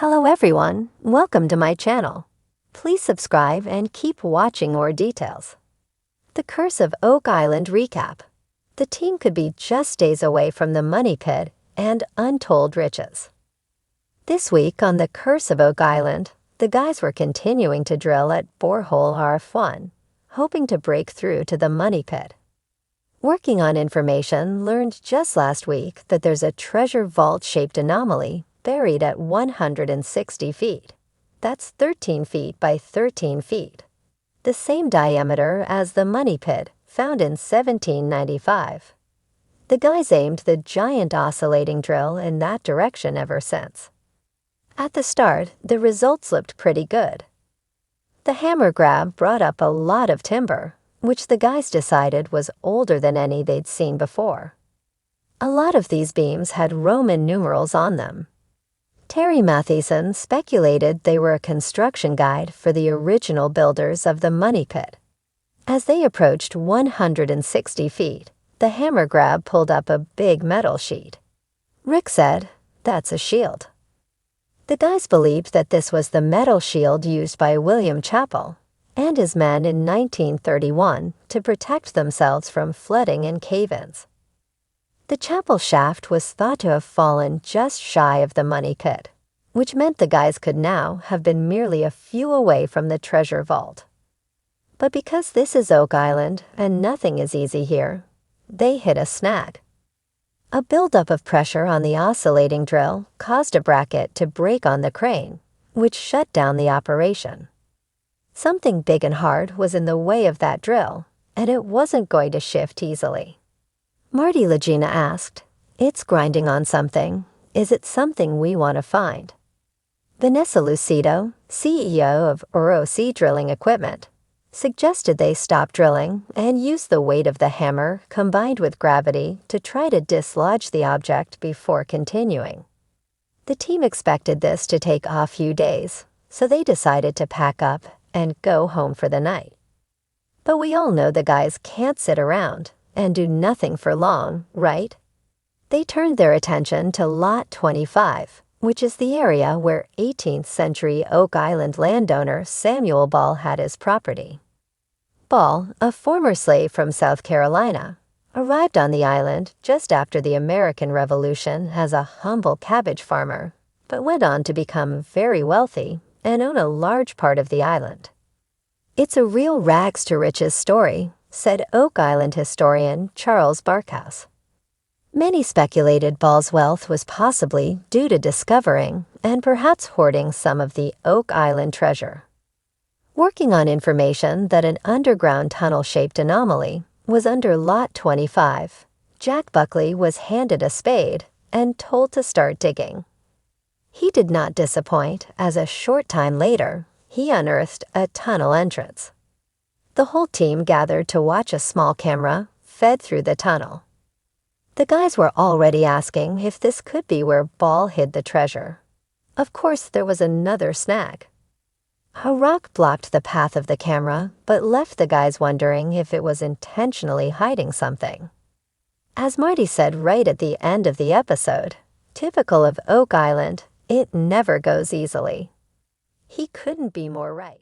Hello everyone, welcome to my channel. Please subscribe and keep watching more details. The Curse of Oak Island recap. The team could be just days away from the money pit and untold riches. This week on The Curse of Oak Island, the guys were continuing to drill at borehole RF1, hoping to break through to the money pit. Working on information learned just last week that there's a treasure vault-shaped anomaly buried at 160 feet. That's 13 feet by 13 feet. The same diameter as the money pit found in 1795. The guys aimed the giant oscillating drill in that direction ever since. At the start, the results looked pretty good. The hammer grab brought up a lot of timber, which the guys decided was older than any they'd seen before. A lot of these beams had Roman numerals on them. Terry Mathieson speculated they were a construction guide for the original builders of the money pit. As they approached 160 feet, the hammer grab pulled up a big metal sheet. Rick said, "That's a shield." The guys believed that this was the metal shield used by William Chappell and his men in 1931 to protect themselves from flooding and cave-ins. The Chappell shaft was thought to have fallen just shy of the money pit, which meant the guys could now have been merely a few away from the treasure vault. But because this is Oak Island and nothing is easy here, they hit a snag. A buildup of pressure on the oscillating drill caused a bracket to break on the crane, which shut down the operation. Something big and hard was in the way of that drill, and it wasn't going to shift easily. Marty Lagina asked, "It's grinding on something. Is it something we want to find?" Vanessa Lucido, CEO of ROC Drilling Equipment, suggested they stop drilling and use the weight of the hammer combined with gravity to try to dislodge the object before continuing. The team expected this to take a few days, so they decided to pack up and go home for the night. But we all know the guys can't sit around and do nothing for long, right? They turned their attention to Lot 25, which is the area where 18th century Oak Island landowner Samuel Ball had his property. Ball, a former slave from South Carolina, arrived on the island just after the American Revolution as a humble cabbage farmer, but went on to become very wealthy and own a large part of the island. "It's a real rags to riches story," said Oak Island historian Charles Barkhouse. Many speculated Ball's wealth was possibly due to discovering and perhaps hoarding some of the Oak Island treasure. Working on information that an underground tunnel-shaped anomaly was under Lot 25, Jack Buckley was handed a spade and told to start digging. He did not disappoint, as a short time later, he unearthed a tunnel entrance. The whole team gathered to watch a small camera fed through the tunnel. The guys were already asking if this could be where Ball hid the treasure. Of course, there was another snag. A rock blocked the path of the camera, but left the guys wondering if it was intentionally hiding something. As Marty said right at the end of the episode, typical of Oak Island, it never goes easily. He couldn't be more right.